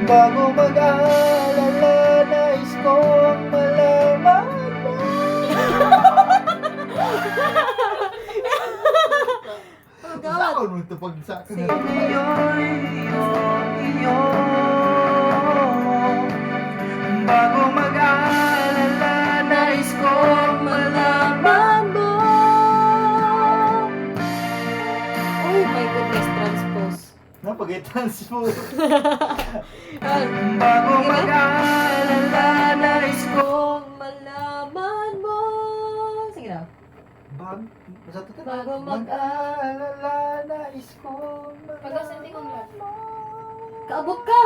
Bago mag-aalala, nais kong malaman mo. Oh God. Saan mo ito pagsak? Sige. Bago mag-aalala, nais kong malaman mo. Oh my goodness, transpose. Napag-transpose. Ah, Bago Sige na. mag-aalala, nais kong kung malaman mo. Sige na. Basta ito Bago mag-aalala, nais kong Pag-asanti kong malaman mo. Kaabot ka.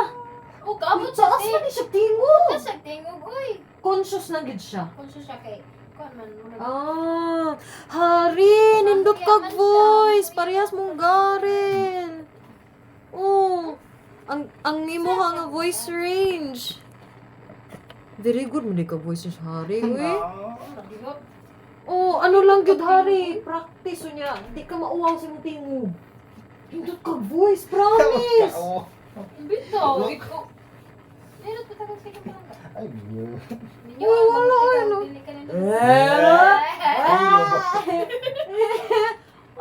Oh, kaabot siya, Taas te. na di siya tingog. Tapos nagtingog, uy. Conscious na gid siya. Kung siya kay, kuan man, murag. Ah, Hari, nindot kag voice. Parehas mong garin. Oh, ang imo nga voice range. Very good mo di ka voice range, Hari. Uy. Di ba? Oh, ano lang gud, Hari. Practice niya. Hindi ka mauwaw sa mong tingog. Nindot kag voice, promise. Bitaw, ikaw. Meron pa tagal sige pa lang ka. Ay, biyo. Ninyo, Uy, wala, ano? dili ka na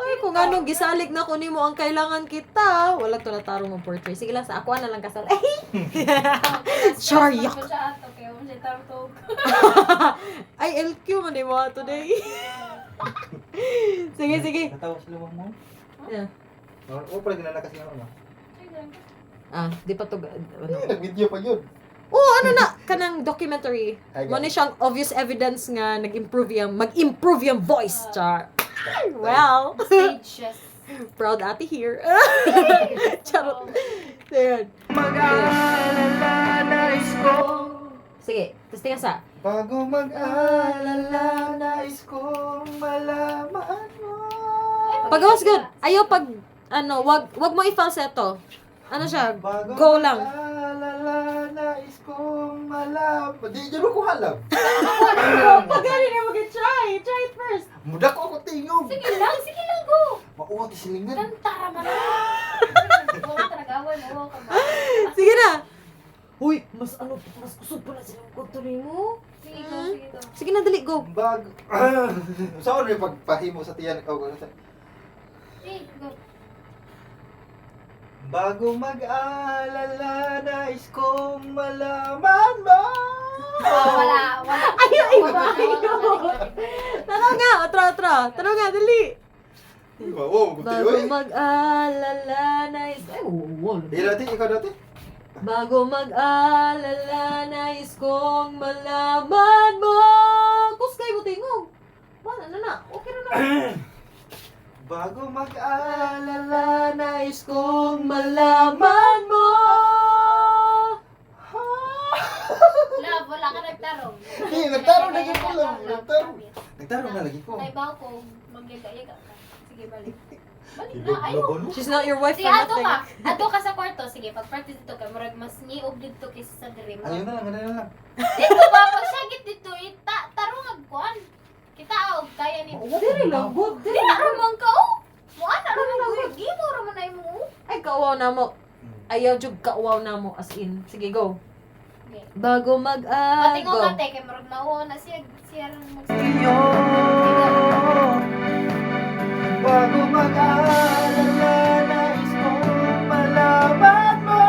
Ay, kung anong gisalig na kunin mo ang kailangan kita. Wala to na tarong ng portrait. Sige lang, sa ako na lang kasal. Ay! Sure, yuck. Siya ato, kaya mo siya tartog. Ay, LQ man mo today. Sige, sige. Natawa sila mo? Yeah. Oo, pala ginalakas niya mo. Ah, di pa to. Ano? Nag-video pa yun. Oh, ano na? Kanang documentary. Ay, Mo ni siyang obvious evidence nga mag-improve yung voice. Char. Well, Stages. proud ate here. Charot. Ayan. Mag-aalala, nais kong Sige, tapos tingnan sa. Bago mag-aalala, nais kong malaman mo. Pagawas good. Ayaw pag, ano, wag mo i-falsetto. Ano siya? Bago Go lang. mag-aalala, nais kong malaman. Di dyan ko halap. Pag galing na mag-try. Try it first. Muda ko ako tingog. Sige lang, go. Mauwa ti silingan. Kantara man na. Huwag ka nag-away mo, ka ba? Sige na. Uy, mas kusog pala silang kontuloy mo. Sige, go, sige, go. Sige na, dali, go. Bago. Saan yung pagpahimo sa tiyan? Sige, go. Bago mag-aalala, nais kong malaman mo. Wala. Tanong nga, atra. Tanong nga, dali. Wow, gusto Bago yun. mag-alala nais... Ay, wala. Ikaw dati. Bago mag-alala nais kong malaman mo. Kuskay mo tingog. Wala na. Okay na. Bago mag-aalala, Nais kong malaman mo. Love, wala ka nagtarong. Hindi, nagtarong lagi ko lang. Nagtarong na lagi ko. Ay, bago ko, magyaga-yaga ka. Sige, balik. Balik na, Ilog ayaw. laban mo. She's not your wife Sige, for ato nothing. ka. Ato ka sa kwarto. Sige, pag-practice dito ka. Murag mas niob dito kaysa sa dream. Ayun na lang. Dito ba? Pag siya git dito, tarong agkuan. Kita og kaya ni. Dili lang, good. Di na ramang ka, oh. Muan na ramang ko. Gimo raman na mo. Ay, kauwaw na mo. Ayaw jug kauwaw na mo, as in. Sige, go. Okay. Bago Pati go. ko kate, kay murag mauwa na siya. Siya rin Iyo. Bago mag-aalala, nais kong malaman mo.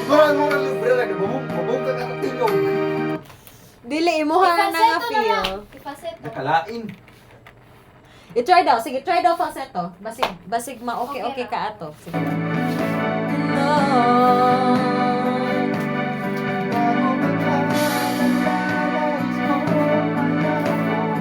Parang mga libre lang. Mabungka ka ng tingog. Dili, imuha na nga feel. Ipaset. Nakalain. I-try daw. Sige, try daw falsetto. Basig okay Okay ka lang. ato. Sige daw. Bago mag-aalala, nais kong malaman mo.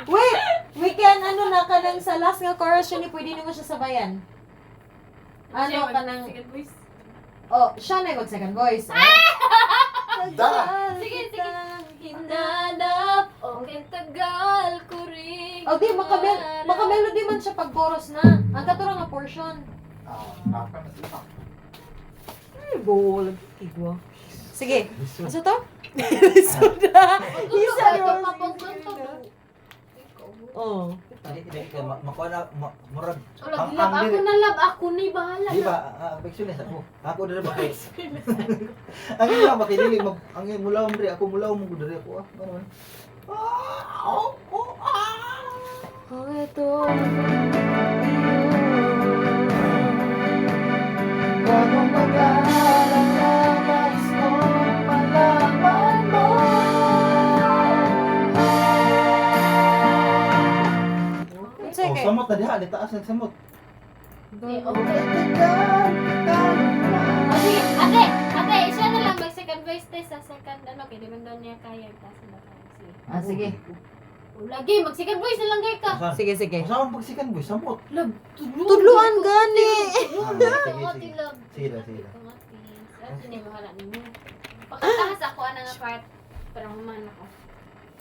Wait! We can, na ka nang sa last nga chorus yun, pwede naman siya sabayan. Ano ka nang... Oh, siya na yung mag-second voice. Sige. Hinanap, okay, tagal ko rin. Oh, di, makamelody man siya pag chorus na. Ang katura nga portion. Naka na sila. Ay, bowl. Igwa. Sige. Lisod. Asa to? Lisod na. Isa ito ron. papagkanto. Oh. Hindi ka makuha na murag. Lab, ako na lab, ako ni bahala. Di ba? Affectionist ako. Ako dere ba kay. Ang ila ba kay dili mag ang mulaw mo diri ako mulaw mo diri ako. Ano man? Ito. Bagong pag-aaral na nais kong malaman mo. Sige. Oh, samot na diha, di taas ng samot. Okay. Sige, ate, siya na lang mag-second voice test sa second, kaya di man daw niya kaya, kasi na kaya. Sige. Sige. Lagi, mag-second voice na lang kayo ka. Sige, sige. Saan pagsikan boy, samot. Lab, Tudluan gani. Sige. Lab. Sige lang, sige lang. Ano niya bahala ninyo? Pakatahas ako ana nga part. Parang man ako.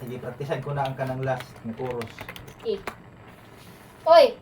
Sige, praktisan ko na ang kanang last ng chorus. Okay. Oy,